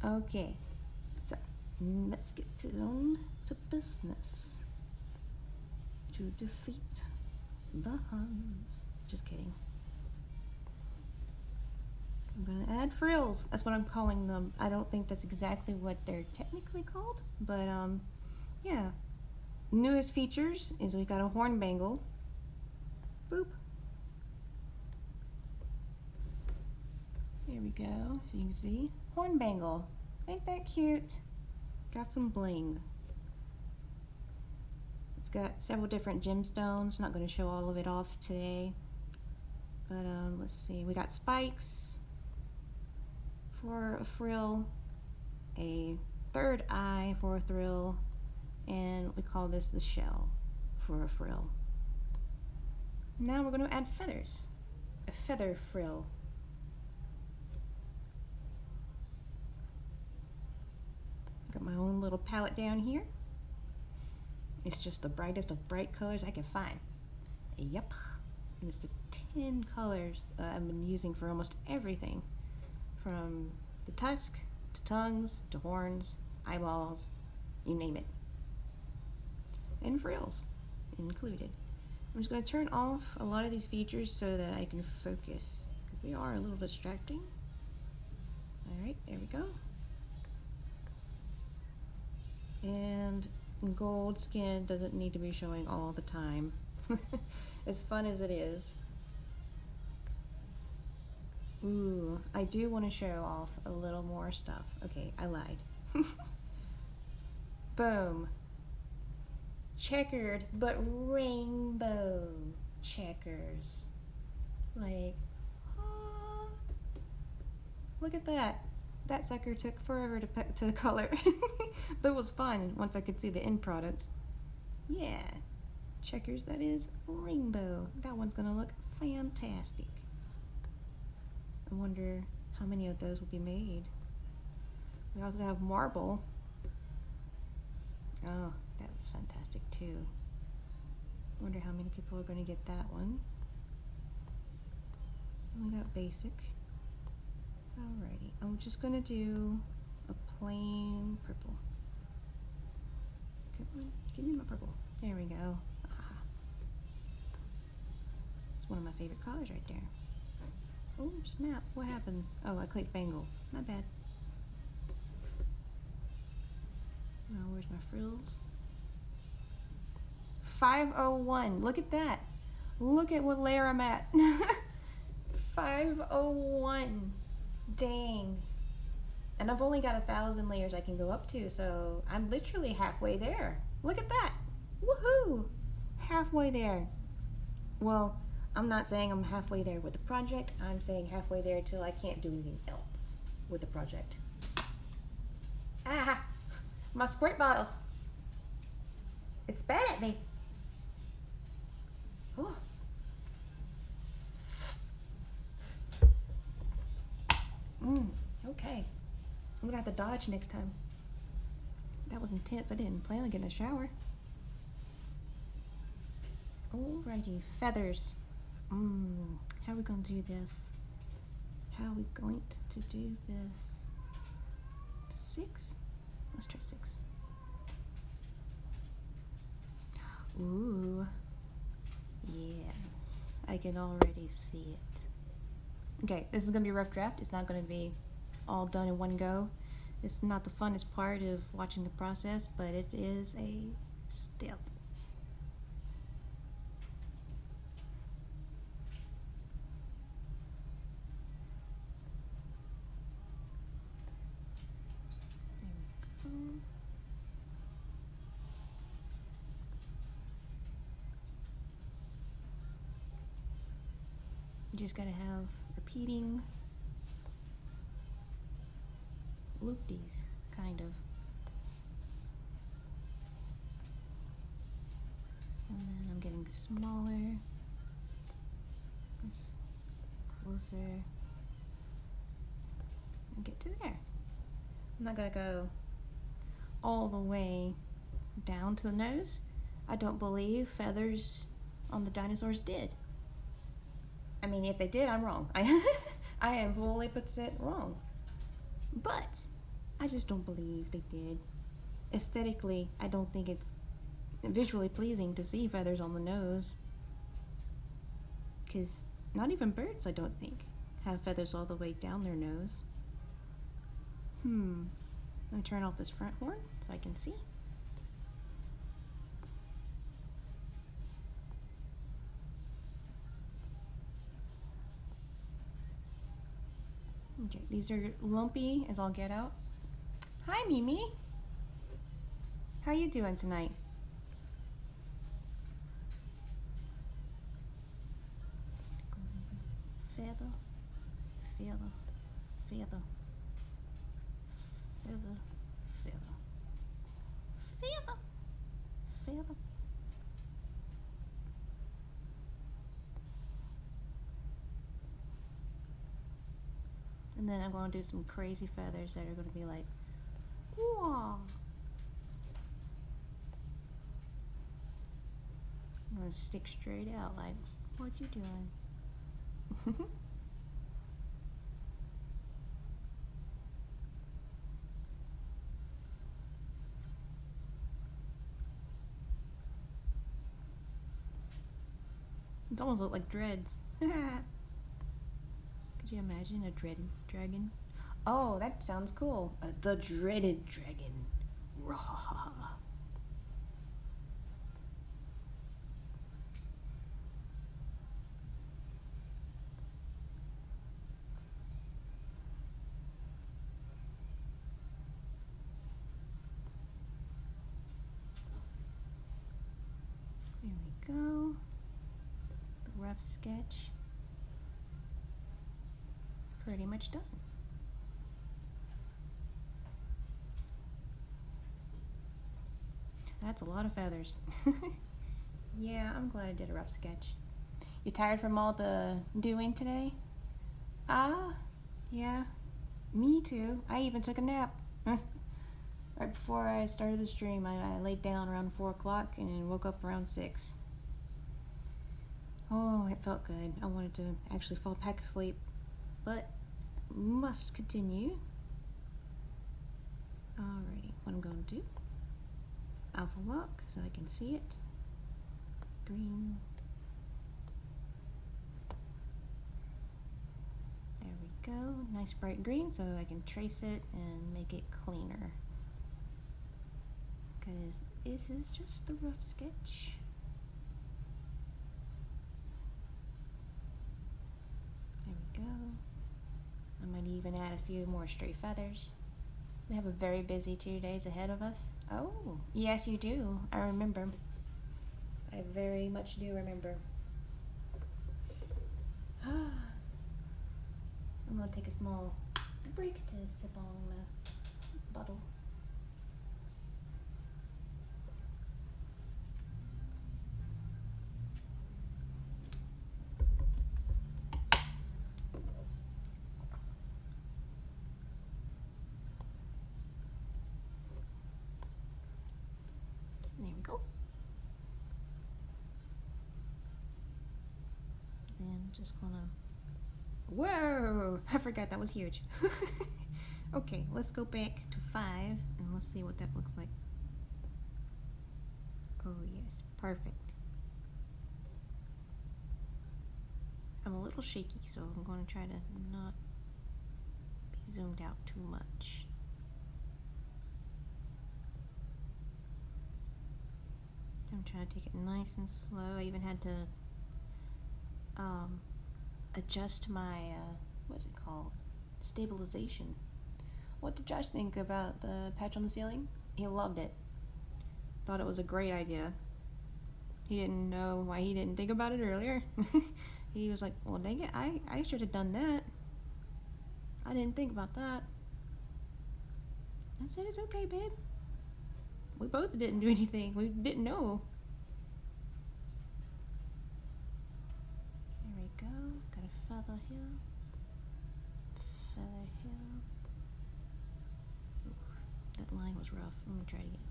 Okay, so let's get down to business. To defeat the Huns. Just kidding. I'm gonna add frills. That's what I'm calling them. I don't think that's exactly what they're technically called, but yeah. Newest features is we got a horn bangle. Boop. There we go. So you can see horn bangle. Ain't that cute? Got some bling. It's got several different gemstones. Not going to show all of it off today, but let's see. We got spikes for a frill, a third eye for a thrill, and we call this the shell for a frill. Now we're going to add feathers. A feather frill. Got my own little palette down here. It's just the brightest of bright colors I can find. Yep. And it's the 10 colors I've been using for almost everything. From the tusk, to tongues, to horns, eyeballs, you name it. And frills included. I'm just going to turn off a lot of these features so that I can focus, because they are a little distracting. Alright, there we go. And gold skin doesn't need to be showing all the time. As fun as it is. Ooh, I do want to show off a little more stuff. Okay, I lied. Boom. Checkered, but rainbow checkers. Like, oh, look at that. That sucker took forever to color, but it was fun once I could see the end product. Yeah, checkers, that is rainbow. That one's gonna look fantastic. I wonder how many of those will be made. We also have marble. Oh, that's fantastic too. Wonder how many people are gonna get that one. And we got basic. Alrighty, I'm just gonna do a plain purple. Give me my purple. There we go. Ah. It's one of my favorite colors right there. Oh, snap. What happened? Oh, I clicked bangle. Not bad. Now, where's my frills? 501. Look at that. Look at what layer I'm at. 501. Dang. And I've only got 1,000 layers I can go up to, so I'm literally halfway there. Look at that. Woohoo! Halfway there. Well, I'm not saying I'm halfway there with the project. I'm saying halfway there till I can't do anything else with the project. Ah! My squirt bottle. It's bad at me. Oh. Okay. I'm gonna have to dodge next time. That was intense. I didn't plan on getting a shower. Alrighty, feathers. How are we gonna do this? How are we going to do this? 6? Let's try 6. Ooh. Yes. I can already see it. Okay, this is gonna be a rough draft. It's not gonna be all done in one go. It's not the funnest part of watching the process, but it is a step. There we go. You just gotta have repeating loop-dees, kind of. And then I'm getting smaller, closer, and get to there. I'm not gonna go all the way down to the nose. I don't believe feathers on the dinosaurs did. I mean, if they did, I'm wrong. I am fully % wrong. But I just don't believe they did. Aesthetically, I don't think it's visually pleasing to see feathers on the nose. Because not even birds, I don't think, have feathers all the way down their nose. Let me turn off this front horn so I can see. Okay, these are lumpy as all get out. Hi, Mimi. How you doing tonight? Feather, feather, feather, feather, feather, feather, feather. And then I'm going to do some crazy feathers that are going to be like, whoa. I'm going to stick straight out like, what you doing? It almost look like dreads. Could you imagine a dreaded dragon? Oh, that sounds cool. The dreaded dragon. Raw. There we go. The rough sketch. Pretty much done. That's a lot of feathers. Yeah, I'm glad I did a rough sketch. You tired from all the doing today? Yeah, me too. I even took a nap. Right before I started the stream, I laid down around 4 o'clock and woke up around 6. Oh, it felt good. I wanted to actually fall back asleep, but must continue. Alrighty, what I'm going to do, alpha lock so I can see it. Green. There we go, nice bright green so I can trace it and make it cleaner. Because this is just the rough sketch. There we go. I might even add a few more stray feathers. We have a very busy 2 days ahead of us. Oh, yes you do. I remember. I very much do remember. I'm going to take a small break to sip on my bottle. There we go. Then just gonna... Whoa! I forgot that was huge. Okay, let's go back to 5 and let's see what that looks like. Oh yes, perfect. I'm a little shaky, so I'm going to try to not be zoomed out too much. I'm trying to take it nice and slow. I even had to adjust my, what's it called? Stabilization. What did Josh think about the patch on the ceiling? He loved it. Thought it was a great idea. He didn't know why he didn't think about it earlier. He was like, well dang it, I should have done that. I didn't think about that. I said, it's okay, babe. We both didn't do anything. We didn't know. There we go. Got a feather here. Feather here. Ooh, that line was rough. Let me try it again.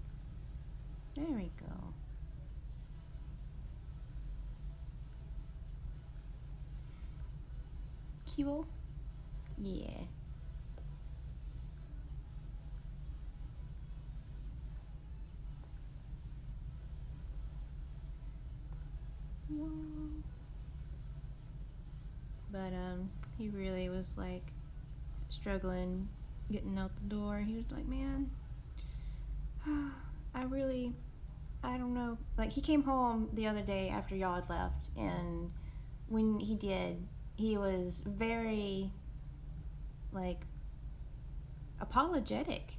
There we go. Cool? Yeah. but he really was like struggling getting out the door. He was like, man, I don't know. Like, he came home the other day after y'all had left, and when he did, he was very, like, apologetic.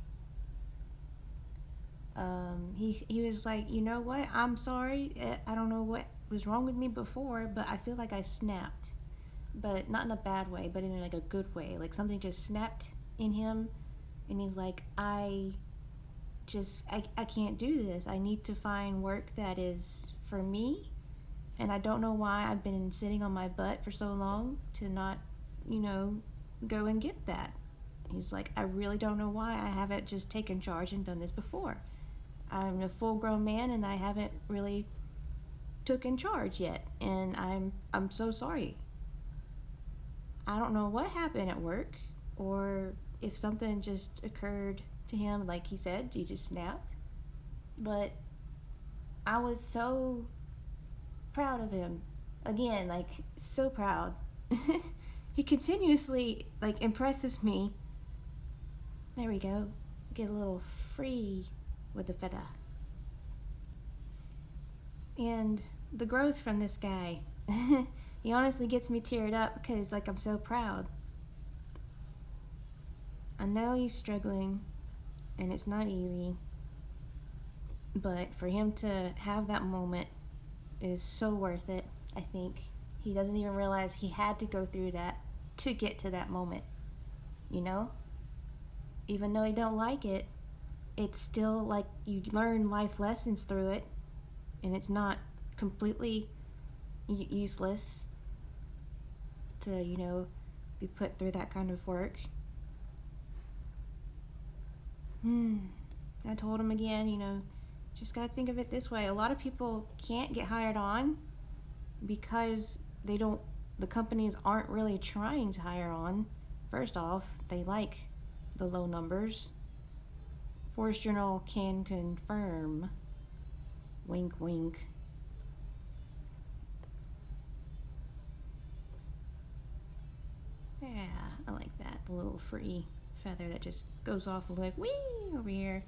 He was like, you know what? I'm sorry. I don't know what was wrong with me before, but I feel like I snapped. But not in a bad way, but in like a good way. Like something just snapped in him, and he's like, I can't do this. I need to find work that is for me, and I don't know why I've been sitting on my butt for so long to not, you know, go and get that. He's like, I really don't know why I haven't just taken charge and done this before. I'm a full grown man and I haven't really taken charge yet, and I'm so sorry. I don't know what happened at work, or if something just occurred to him, like he said, he just snapped. But I was so proud of him. Again, like, so proud. He continuously, like, impresses me. There we go. Get a little free with the feather. And the growth from this guy. He honestly gets me teared up because, like, I'm so proud. I know he's struggling, and it's not easy. But for him to have that moment is so worth it, I think. He doesn't even realize he had to go through that to get to that moment. You know? Even though he don't like it, it's still like you learn life lessons through it, and it's not completely useless to, you know, be put through that kind of work. I told him again, you know, just gotta think of it this way. A lot of people can't get hired on because the companies aren't really trying to hire on. First off, they like the low numbers. Forest Journal can confirm. Wink, wink. Yeah, I like that. The little free feather that just goes off like, whee, over here.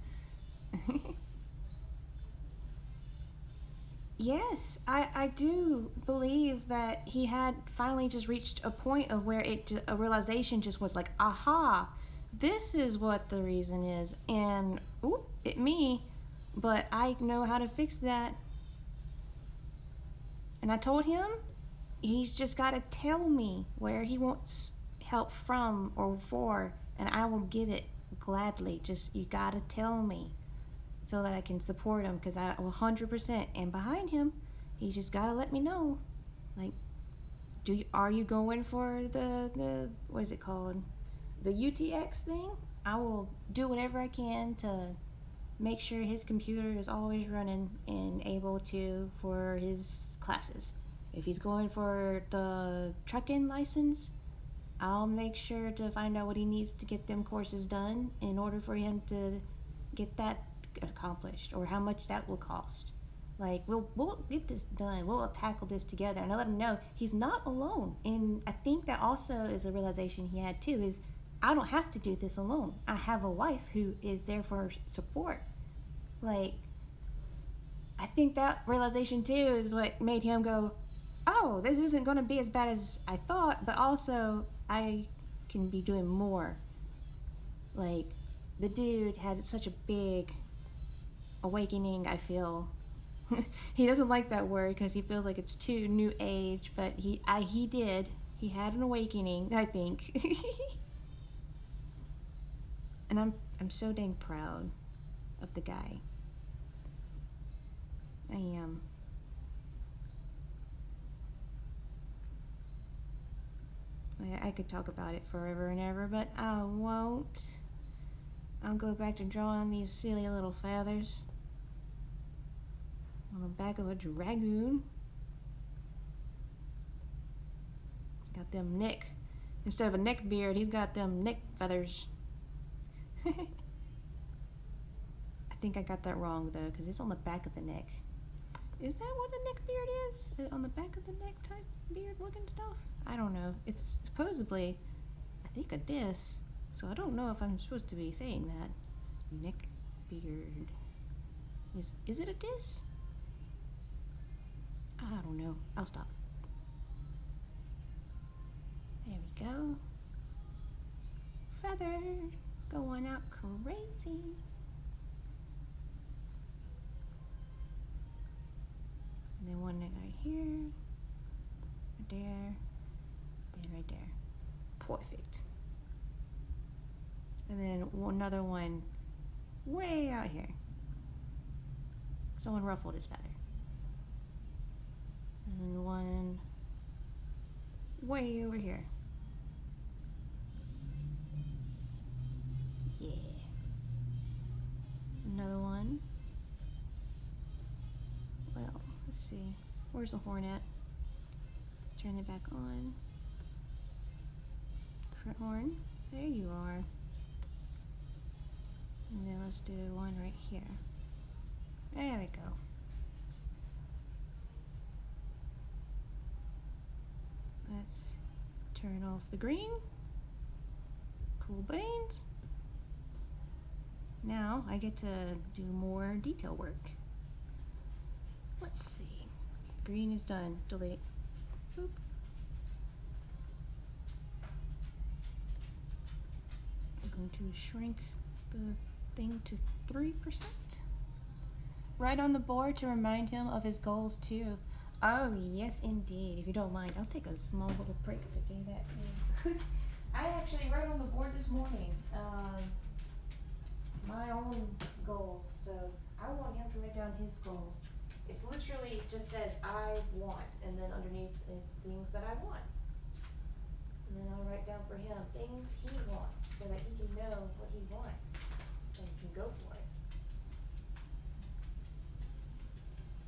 Yes, I do believe that he had finally just reached a point of where a realization just was like, aha, this is what the reason is, and oop, it me, but I know how to fix that. And I told him he's just got to tell me where he wants help from or for, and I will give it gladly. Just you got to tell me so that I can support him, because I 100% am behind him. He's just gotta let me know. Like, are you going for the what is it called? The UTX thing? I will do whatever I can to make sure his computer is always running and able to for his classes. If he's going for the trucking license, I'll make sure to find out what he needs to get them courses done in order for him to get that accomplished, or how much that will cost. Like, we'll get this done. We'll tackle this together, and I let him know he's not alone. And I think that also is a realization he had too. Is I don't have to do this alone. I have a wife who is there for support. Like, I think that realization too is what made him go, oh, this isn't going to be as bad as I thought, but also I can be doing more. Like, the dude had such a big awakening, I feel. He doesn't like that word because he feels like it's too new age, but he did. He had an awakening, I think. And I'm so dang proud of the guy. I am. I could talk about it forever and ever, but I won't. I'll go back to drawing these silly little feathers on the back of a dragoon. He's got them neck, instead of a neck beard, he's got them neck feathers. I think I got that wrong though, because it's on the back of the neck. Is that what a neck beard is? On the back of the neck type beard looking stuff? I don't know. It's supposedly, I think, a dis. So I don't know if I'm supposed to be saying that. Neck beard. Is it a dis? I don't know. I'll stop. There we go. Feather going out crazy. And then one right here, right there, and right there. Perfect. And then another one way out here. Someone ruffled his feather. And one way over here. Yeah. Another one. Well, let's see. Where's the horn at? Turn it back on. Front horn. There you are. And then let's do one right here. There we go. Let's turn off the green. Cool beans. Now I get to do more detail work. Let's see. Green is done. Delete. Boop. I'm going to shrink the thing to 3%. Right on the board to remind him of his goals too. Oh yes indeed. If you don't mind, I'll take a small little break to do that too. I actually wrote on the board this morning my own goals, so I want him to write down his goals. It's literally just says I want, and then underneath it's things that I want. And then I'll write down for him things he wants so that he can know what he wants and he can go for it.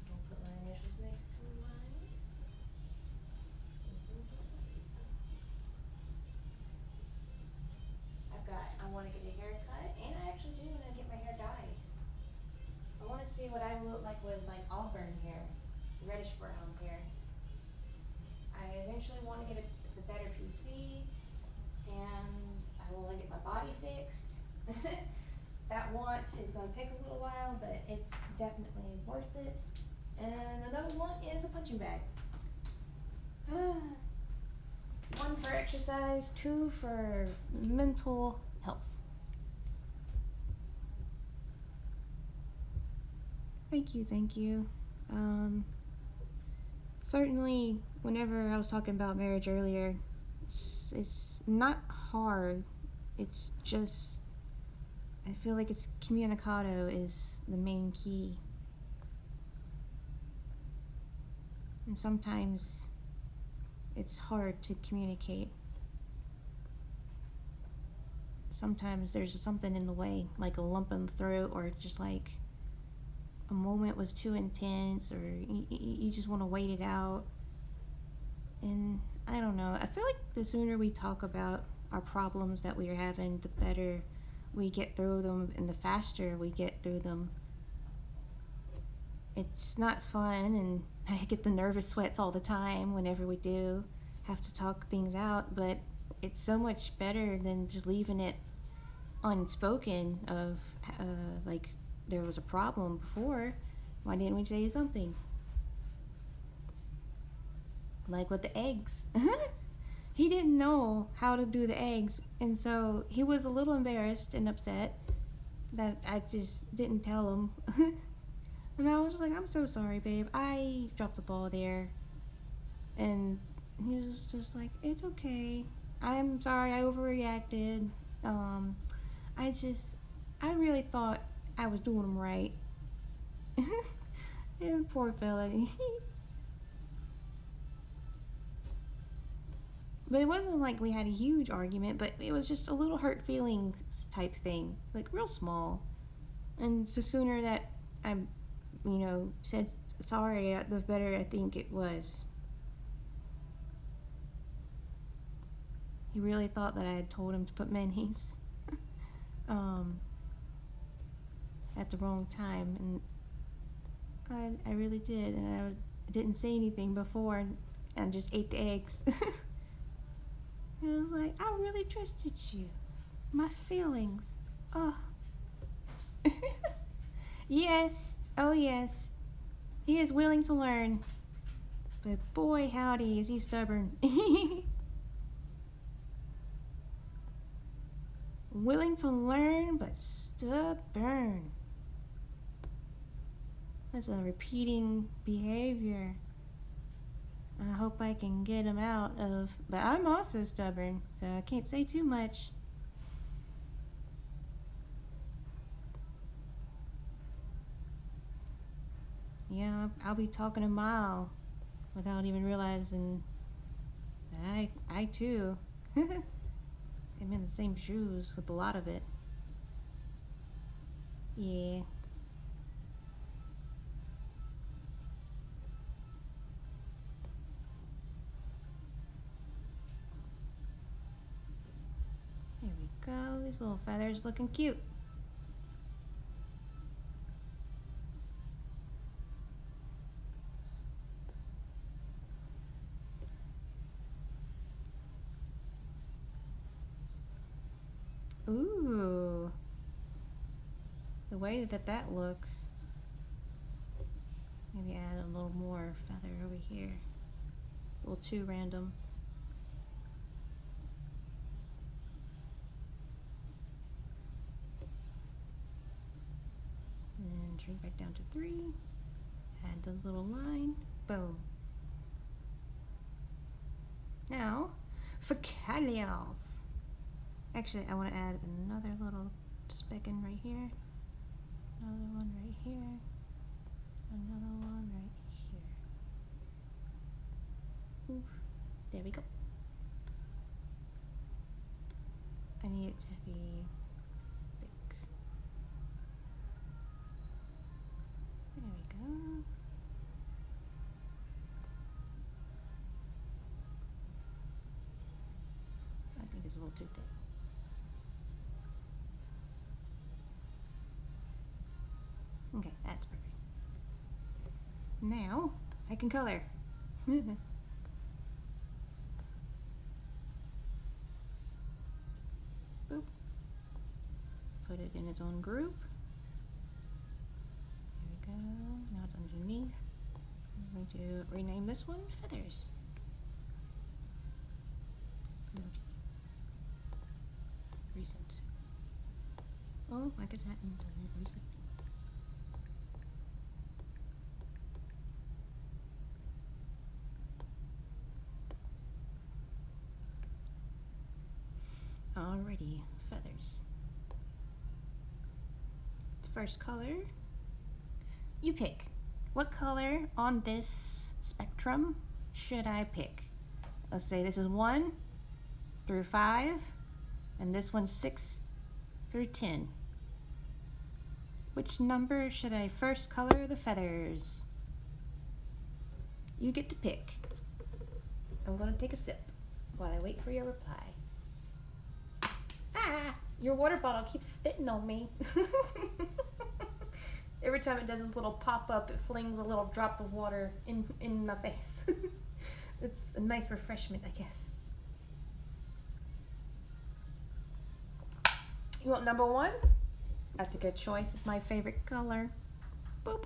I'll put my initials next to mine. I want to get a haircut, and I actually do want to get my hair dyed. I want to see what I look like with like auburn hair, reddish brown hair. I eventually want to get the better PC, and I want to get my body fixed. That want is going to take a little while, but it's definitely worth it. And another one is a punching bag. One for exercise, two for mental health. Thank you, thank you. Certainly, whenever I was talking about marriage earlier, it's not hard. It's just, I feel like it's communicado is the main key. And sometimes it's hard to communicate. Sometimes there's something in the way, like a lump in the throat, or just like a moment was too intense, or you just want to wait it out. And I don't know, I feel like the sooner we talk about our problems that we are having, the better we get through them, and the faster we get through them. It's not fun, and I get the nervous sweats all the time whenever we do have to talk things out, but it's so much better than just leaving it unspoken of like there was a problem before. Why didn't we say something? Like with the eggs. He didn't know how to do the eggs, and so he was a little embarrassed and upset that I just didn't tell him. And I was like, I'm so sorry, babe. I dropped the ball there. And he was just like, it's okay. I'm sorry, I overreacted. I really thought I was doing them right. And poor fella. But it wasn't like we had a huge argument, but it was just a little hurt feelings type thing. Like real small. And the sooner that I, said sorry, the better I think it was. He really thought that I had told him to put mayonnaise at the wrong time, and I really did, and I didn't say anything before, and just ate the eggs. And I was like, I really trusted you. My feelings. Oh. Yes. Oh, yes. He is willing to learn. But boy, howdy, is he stubborn. Willing to learn, but stubborn. That's a repeating behavior. I hope I can get him out of... But I'm also stubborn, so I can't say too much. Yeah, I'll be talking a mile without even realizing that I too am in the same shoes with a lot of it. Yeah. There we go. These little feathers looking cute. Ooh. The way that looks. Maybe add a little more feather over here. It's a little too random. And shrink back down to 3. Add the little line. Boom. Now, for Kalios. Actually, I want to add another little speck in right here. Another one right here. Another one right here. Oof. There we go. I need it to be thick. There we go. I think it's a little too thick. Okay, that's perfect. Now, I can color. Boop. Put it in its own group. There we go. Now it's underneath. I'm going to rename this one Feathers. Recent. Oh, I guess I hadn't done it recent. Alrighty, feathers. First color, you pick. What color on this spectrum should I pick? Let's say this is 1 through 5, and this one's 6 through 10. Which number should I first color the feathers? You get to pick. I'm gonna take a sip while I wait for your reply. Ah! Your water bottle keeps spitting on me. Every time it does this little pop-up, it flings a little drop of water in my face. It's a nice refreshment, I guess. You want number 1? That's a good choice. It's my favorite color. Boop.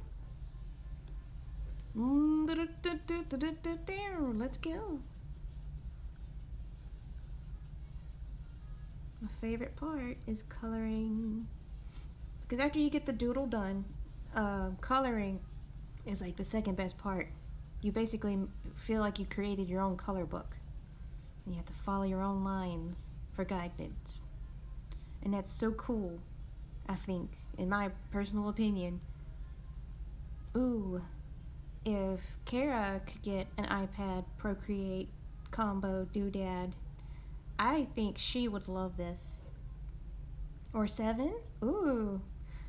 Let's go. My favorite part is coloring, because after you get the doodle done, coloring is like the second best part. You basically feel like you created your own color book. You have to follow your own lines for guidance. And that's so cool, I think, in my personal opinion. Ooh, if Kara could get an iPad Procreate combo doodad, I think she would love this. Or 7? Ooh,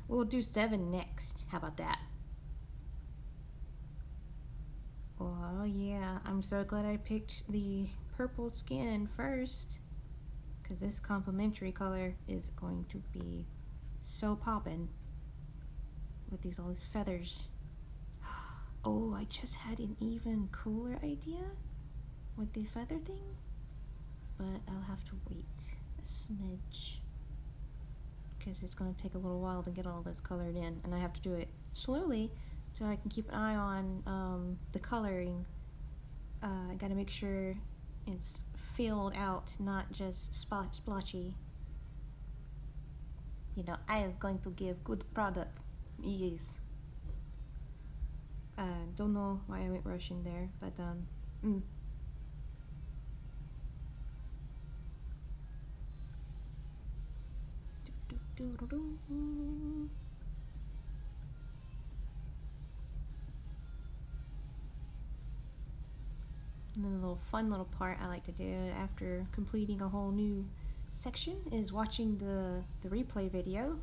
we'll do 7 next. How about that? Oh yeah, I'm so glad I picked the purple skin first, because this complementary color is going to be so poppin' with all these feathers. Oh, I just had an even cooler idea with the feather thing, but I'll have to wait a smidge because it's going to take a little while to get all this colored in, and I have to do it slowly so I can keep an eye on the coloring. I got to make sure it's filled out, not just splotchy. You know, I is going to give good product. Yes. Don't know why I went Russian there, but And then a little fun little part I like to do after completing a whole new section is watching the replay video,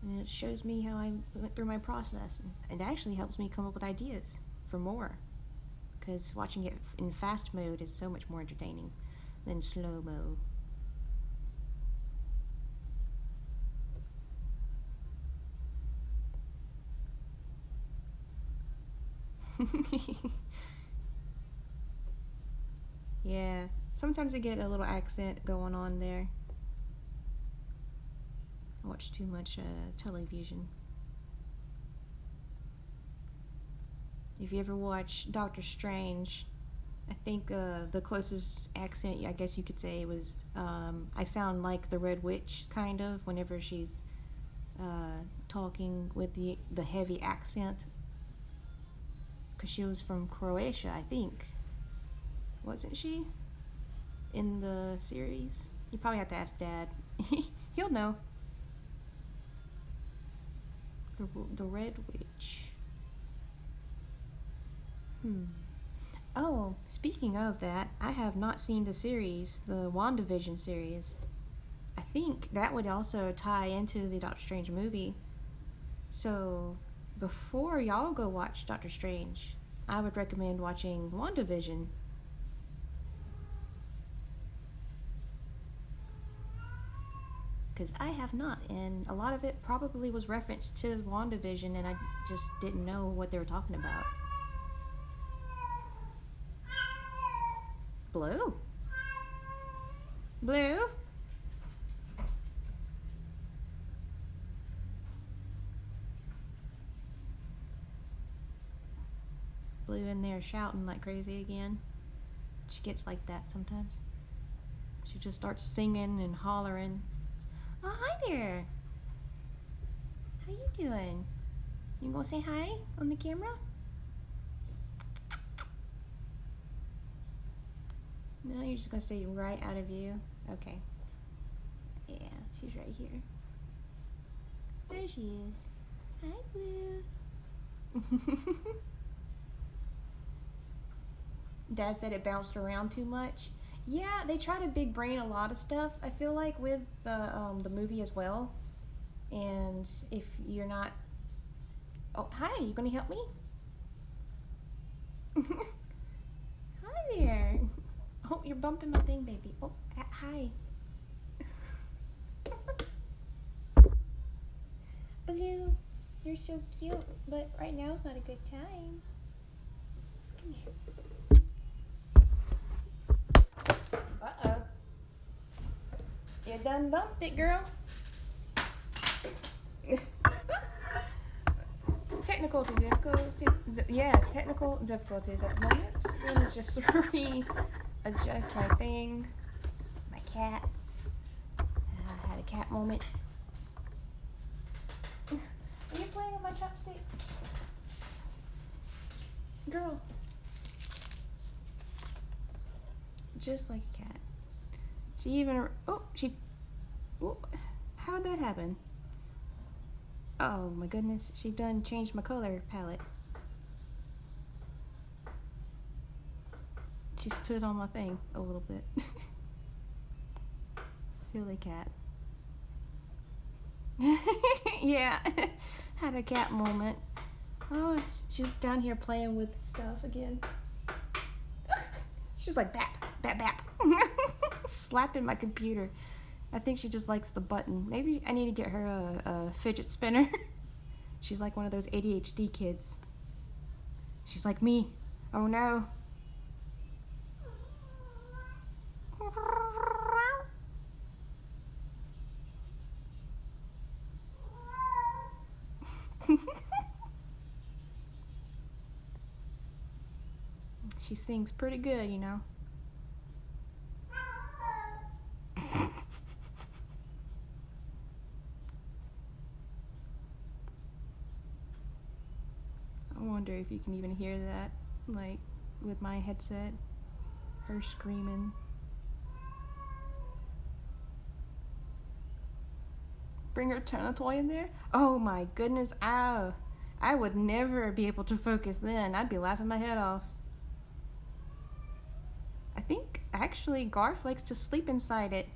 and it shows me how I went through my process, and it actually helps me come up with ideas for more, because watching it in fast mode is so much more entertaining than slow-mo. Yeah, sometimes I get a little accent going on there. I watch too much television. If you ever watch Doctor Strange, I think the closest accent I guess you could say was I sound like the Red Witch kind of whenever she's talking with the heavy accent, because she was from Croatia, I think. Wasn't she? In the series? You probably have to ask Dad. He'll know. The Red Witch. Oh, speaking of that, I have not seen the series, the WandaVision series. I think that would also tie into the Doctor Strange movie. So, before y'all go watch Doctor Strange, I would recommend watching WandaVision. Because I have not, and a lot of it probably was referenced to WandaVision, and I just didn't know what they were talking about. Blue? Blue? Blue in there shouting like crazy again. She gets like that sometimes. She just starts singing and hollering. Oh, hi there. How you doing? You gonna say hi on the camera? No, you're just gonna stay right out of view? Okay. Yeah, she's right here. There she is. Hi, Blue. Dad said it bounced around too much. Yeah, they try to big brain a lot of stuff, I feel like, with the movie as well. And if you're not... Oh, hi, you gonna help me? Hi there. Oh, you're bumping my thing, baby. Oh, hi. Blue, you're so cute, but right now is not a good time. Come here. Uh-oh. You done bumped it, girl. Technical difficulties. Yeah, technical difficulties at the moment. Let me just readjust my thing. My cat. I had a cat moment. Are you playing with my chopsticks? Girl. Just like a cat. She even... Oh, how'd that happen? Oh my goodness, she done changed my color palette. She stood on my thing a little bit. Silly cat. Yeah, had a cat moment. Oh, she's down here playing with stuff again. She's like bap, bap, bap. Slapping my computer. I think she just likes the button. Maybe I need to get her a fidget spinner. She's like one of those ADHD kids. She's like me. Oh no. She sings pretty good, you know. I wonder if you can even hear that, like, with my headset. Her screaming. Bring her toy in there? Oh my goodness, ow. I would never be able to focus then. I'd be laughing my head off. I think actually Garth likes to sleep inside it.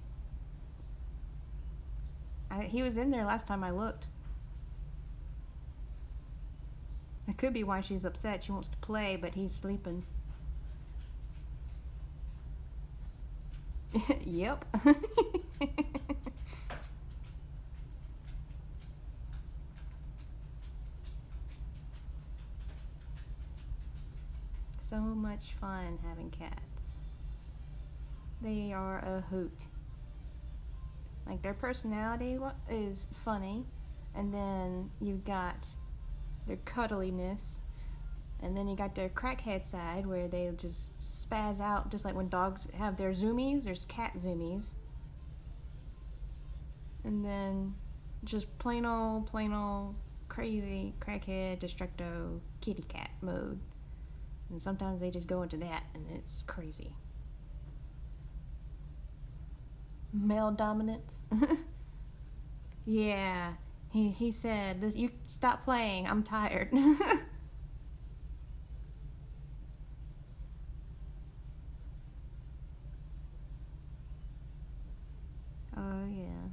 He was in there last time I looked. That could be why she's upset. She wants to play, but he's sleeping. Yep. So much fun having cats. They are a hoot. Like, their personality is funny, and then you've got their cuddliness, and then you got their crackhead side where they just spaz out, just like when dogs have their zoomies. There's cat zoomies, and then just plain old crazy crackhead destructo kitty cat mode. And sometimes they just go into that, and it's crazy. Male dominance. Yeah, he said, this, you stop playing, I'm tired. Oh yeah.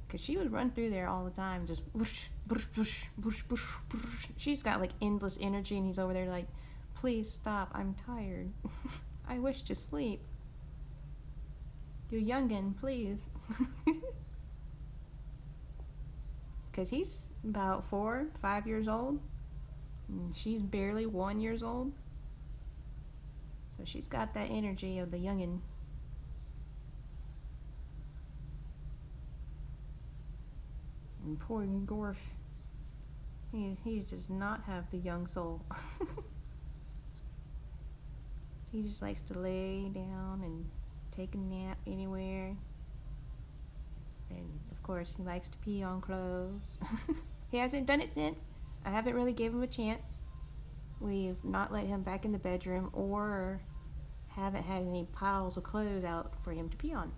Because she would run through there all the time, just whoosh, whoosh, whoosh, whoosh, whoosh, whoosh. She's got like endless energy, and he's over there like, please stop, I'm tired. I wish to sleep. You youngin', please. Because he's about 4, 5 years old, and she's barely 1 years old. So she's got that energy of the youngin'. And poor Gorf, he does not have the young soul. He just likes to lay down and take a nap anywhere. And of course he likes to pee on clothes. He hasn't done it since. I haven't really gave him a chance. We've not let him back in the bedroom or haven't had any piles of clothes out for him to pee on.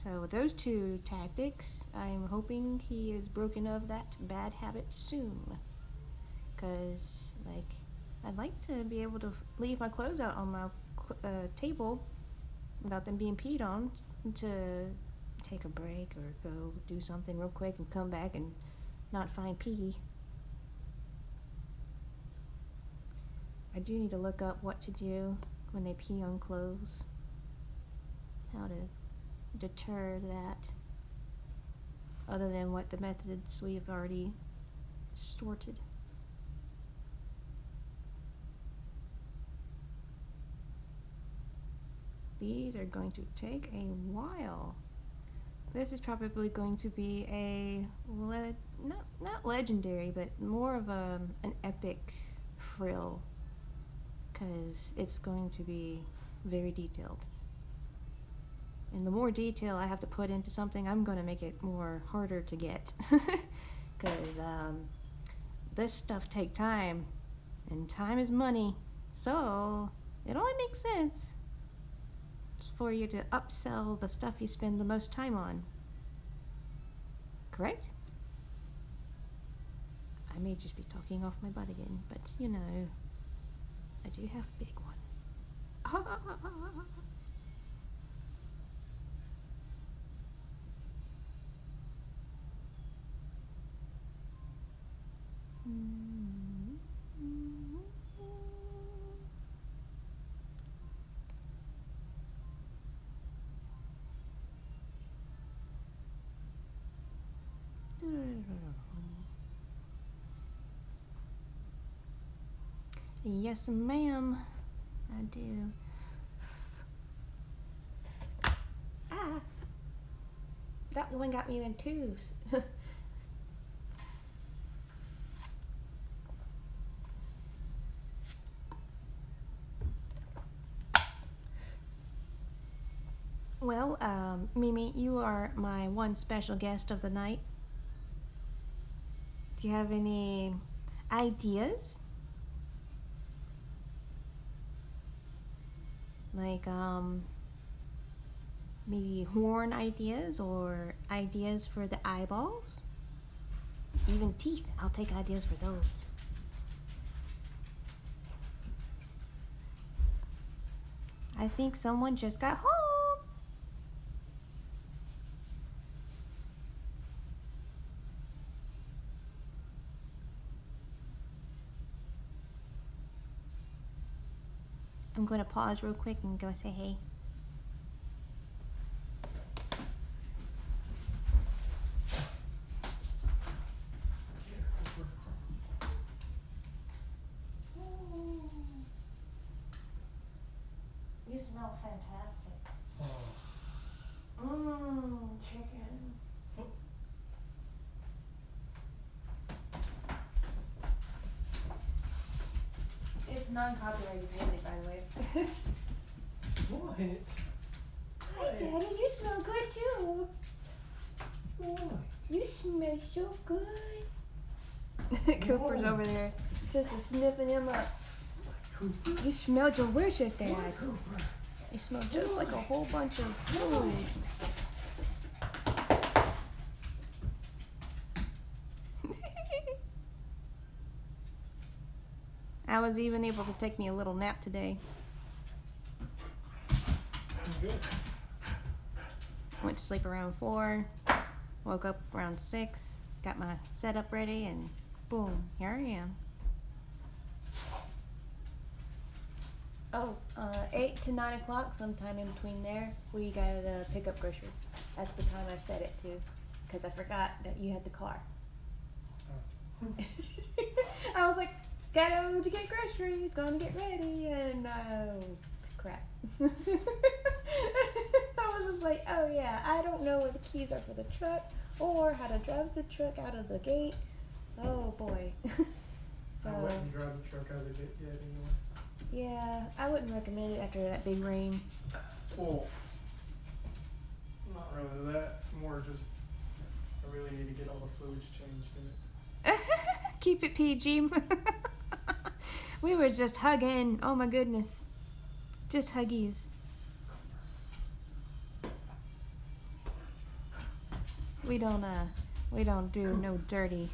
So with those two tactics, I'm hoping he is broken of that bad habit soon. Because, like, I'd like to be able to leave my clothes out on my table without them being peed on, to take a break or go do something real quick and come back and not find pee. I do need to look up what to do when they pee on clothes. How to deter that, other than what the methods we've already sorted. These are going to take a while. This is probably going to be a not legendary, but more of an epic frill, because it's going to be very detailed. And the more detail I have to put into something, I'm going to make it more harder to get. Because this stuff takes time, and time is money. So it only makes sense for you to upsell the stuff you spend the most time on. Correct? I may just be talking off my butt again, but you know, I do have a big one. Yes, ma'am. I do. Ah! That one got me in twos. Well, Mimi, you are my one special guest of the night. Do you have any ideas? Like, maybe horn ideas or ideas for the eyeballs? Even teeth. I'll take ideas for those. I think someone just got home. I'm going to pause real quick and go say hey. You smell fantastic. Chicken. It's non-copyrighted music, by the way. What? Hi, Daddy. You smell good too. Why? You smell so good. Cooper's Whoa. over there, just sniffing him up. Cooper? You smell delicious, Dad. What, Cooper? You smell just like a whole bunch of food. I was even able to take me a little nap today. Good. Went to sleep around 4, woke up around 6, got my setup ready, and boom, here I am. Oh, 8 to 9 o'clock, sometime in between there, we gotta pick up groceries. That's the time I set it to, because I forgot that you had the car. I was like, gotta go to get groceries, gonna get ready, and crap. I was just like, oh yeah, I don't know where the keys are for the truck, or how to drive the truck out of the gate. Oh boy. So, I wouldn't drive the truck out of the gate yet anyways. yeah, I wouldn't recommend it after that big rain. Well, not really that. It's more just I really need to get all the fluids changed in it. Keep it PG. We were just hugging. Oh my goodness. Just huggies. We don't do no dirty.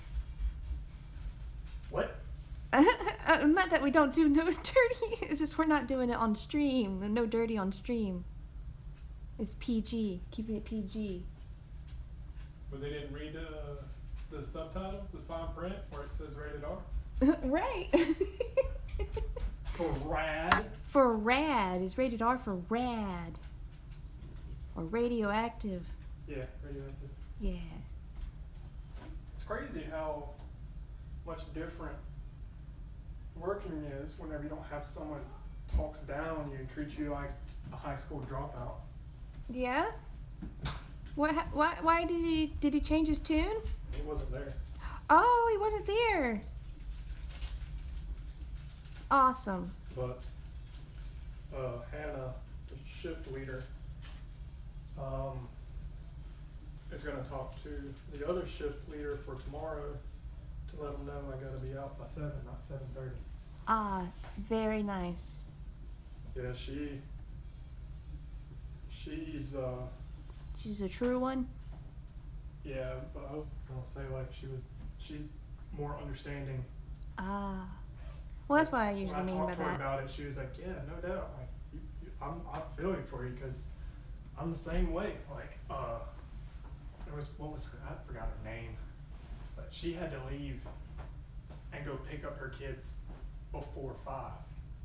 What? Not that we don't do no dirty. It's just we're not doing it on stream. No dirty on stream. It's PG. Keeping it PG. But they didn't read the subtitles, the fine print, where it says rated R? Right. For rad? For rad. It's rated R for rad. Or radioactive. Yeah, radioactive. Yeah. It's crazy how much different working is whenever you don't have someone talks down on you and treats you like a high school dropout. Yeah? Why did he change his tune? He wasn't there. Oh, he wasn't there. Awesome. But Hannah, the shift leader, is going to talk to the other shift leader for tomorrow to let them know I got to be out by 7, not 7:30. Ah, very nice. Yeah, she's She's a true one. yeah, but I was gonna say like she's more understanding. Ah. Well, that's what I usually When I mean talked by to her that. about it, she was like, yeah, no doubt. Like, I feel you for you because I'm the same way. Like, there was I forgot her name, but she had to leave and go pick up her kids before 5,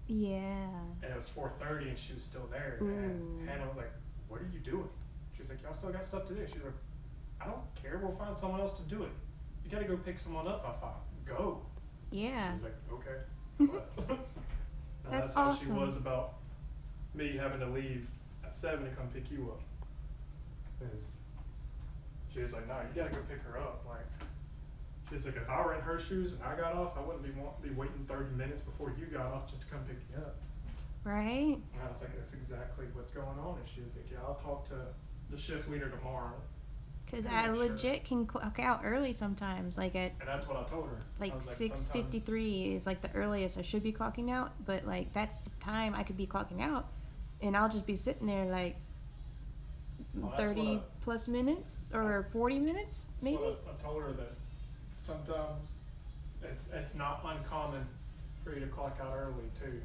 Yeah. and it was 4:30, and she was still there. Ooh. And Hannah was like, "What are you doing?" She was like, "Y'all still got stuff to do." She's like, "I don't care. We'll find someone else to do it. You gotta go pick someone up by 5. Go." Yeah. She was like, "Okay." But now That's how she awesome. was about me having to leave at 7 to come pick you up. Is she was like, no, you gotta go pick her up. Like, she's like, if I were in her shoes and I got off, I wouldn't be waiting 30 minutes before you got off just to come pick me up. Right? And I was like, that's exactly what's going on. And she was like, yeah, I'll talk to the shift leader tomorrow. Because Yeah, I sure. legit can clock out early sometimes. Like at And that's what I told her. I like was like, 6:53 is like the earliest I should be clocking out. But like that's the time I could be clocking out, and I'll just be sitting there like Well, that's 30 what plus minutes or 40 minutes maybe. I told her that sometimes it's not uncommon for you to clock out early too.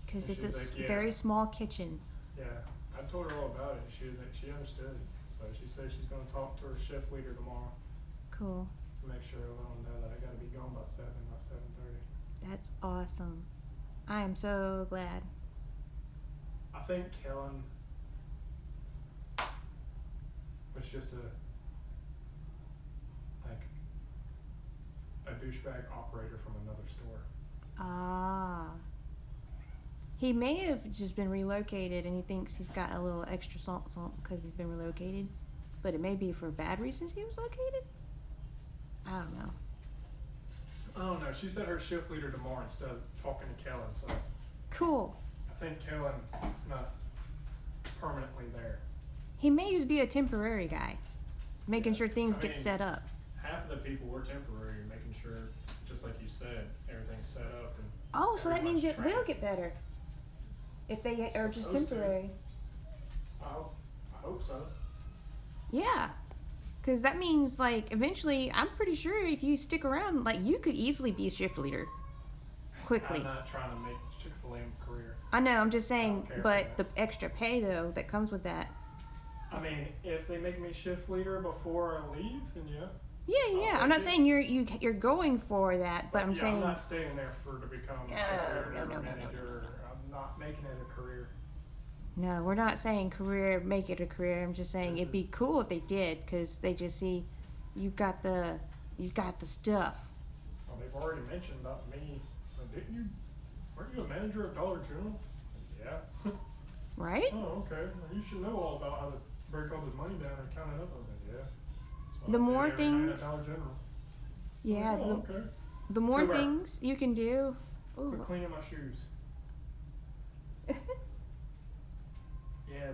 Because And it's a she's like, yeah. very small kitchen. Yeah, I told her all about it. She was like, she understood. So she said she's gonna talk to her shift leader tomorrow Cool. to make sure let them know that I gotta be gone by 7:30. That's awesome. I am so glad. I think Kellen was just a douchebag operator from another store. Ah. He may have just been relocated and he thinks he's got a little extra salt because he's been relocated. But it may be for bad reasons he was located. I don't know. I don't know. She said her shift leader tomorrow instead of talking to Kellen. So Cool. I think Kellen is not permanently there. He may just be a temporary guy, making Yeah, sure things I get mean, set up. Half of the people were temporary, making sure, just like you said, everything's set up and. Oh, so that means it everyone's will trained. get better. If they are just Supposed to. temporary. I hope so. Yeah. Because that means, like, eventually, I'm pretty sure if you stick around, like, you could easily be a shift leader. Quickly. I'm not trying to make Chick-fil-A a career. I know, I'm just saying, care for but that. the extra pay, though, that comes with that. I mean, if they make me shift leader before I leave, then yeah. Yeah, I'll yeah. I'm take not it. saying you're going for that, but I'm yeah, saying I'm not staying there to become No, shift leader no, or no, no, manager. I'm not making it a career. no. We're not saying career, make it a career. I'm just saying This it'd be is- cool if they did, because they just see you've got the stuff. Well, they've already mentioned about me. Weren't you a manager of Dollar General? Yeah. Right? Oh, okay. Well, you should know all about how to break all this money down and count it up. I was like, yeah. That's what The I did more every night things- at Dollar General. Yeah. I'm like, oh, okay. The more Good work. things you can do. Quit Ooh. cleaning my shoes. Yeah,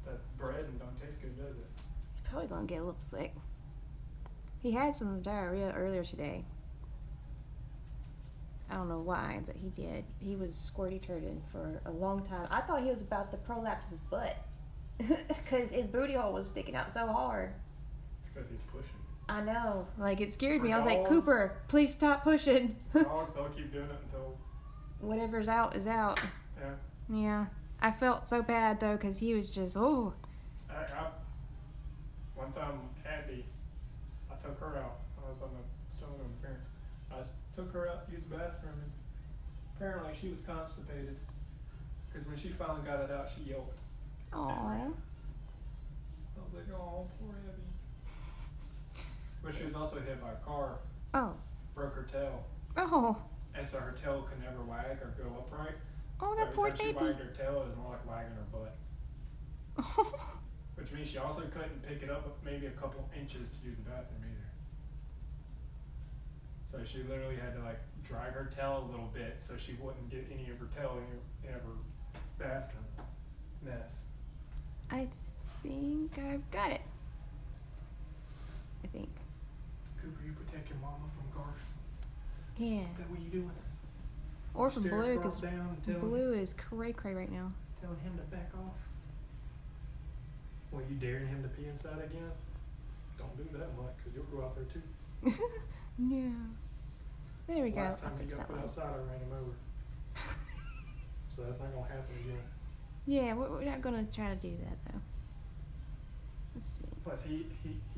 that bread and don't taste good, does it? He's probably gonna get a little sick. He had some diarrhea earlier today. I don't know why, but he did. He was squirty turd for a long time. I thought he was about to prolapse his butt because his booty hole was sticking out so hard. It's because he's pushing. I know. Like, it scared For me. I was like, dogs. Cooper, please stop pushing. Dogs, I'll keep doing it until, Whatever's out is out. yeah. Yeah. I felt so bad though because he was just, oh. One time, Abby, I took her out. I was still with my parents. Took her out to use the bathroom, and apparently she was constipated. Because when she finally got it out, she yelped. Aw. I was like, oh, poor Abby. But she was also hit by a car, Oh. broke her tail, Oh. and so her tail could never wag or go upright. Oh, So that every poor time she baby. wagged her tail, it was more like wagging her butt. Which means she also couldn't pick it up maybe a couple inches to use the bathroom either. So she literally had to like drag her tail a little bit so she wouldn't get any of her tail in her bathroom mess. I think I've got it. I think. Cooper, you protect your mama from Garth. Yeah. Is that what you doing? Or from Stare Blue, Garth because down and telling Blue is cray right now. telling him to back off. Well, you daring him to pee inside again? Don't do that much, cause you'll go out there too. No. There we go. Last I'll time he fix got that put one. outside, I ran him over. So that's not gonna happen again. Yeah, we're not gonna try to do that though. Let's see. Plus, he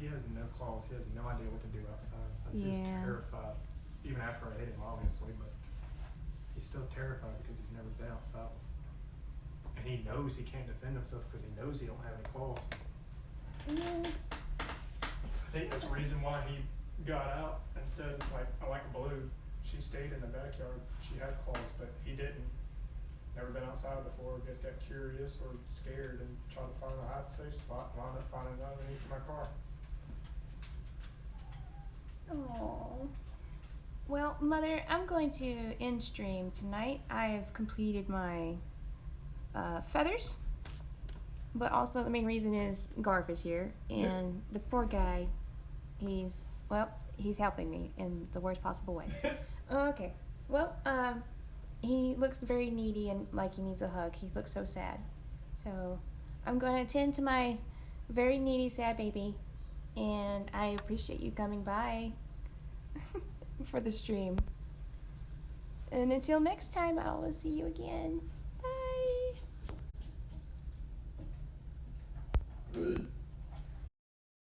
has no claws. He has no idea what to do outside. I'm just Yeah. terrified. Even after I hit him, obviously, but he's still terrified because he's never been outside. And he knows he can't defend himself because he knows he don't have any claws. Yeah. I think that's the reason why he got out instead of like Blue. she stayed in the backyard. She had claws, but he didn't. Never been outside before. Just got curious or scared and tried to find a hide safe spot. Wound up finding it underneath my car. Oh. Well, Mother, I'm going to end stream tonight. I've completed my feathers, but also the main reason is Garf is here, and the poor guy, he's helping me in the worst possible way. Okay. Well, he looks very needy and like he needs a hug. He looks so sad. So I'm going to attend to my very needy, sad baby, and I appreciate you coming by for the stream. And until next time, I will see you again. Bye.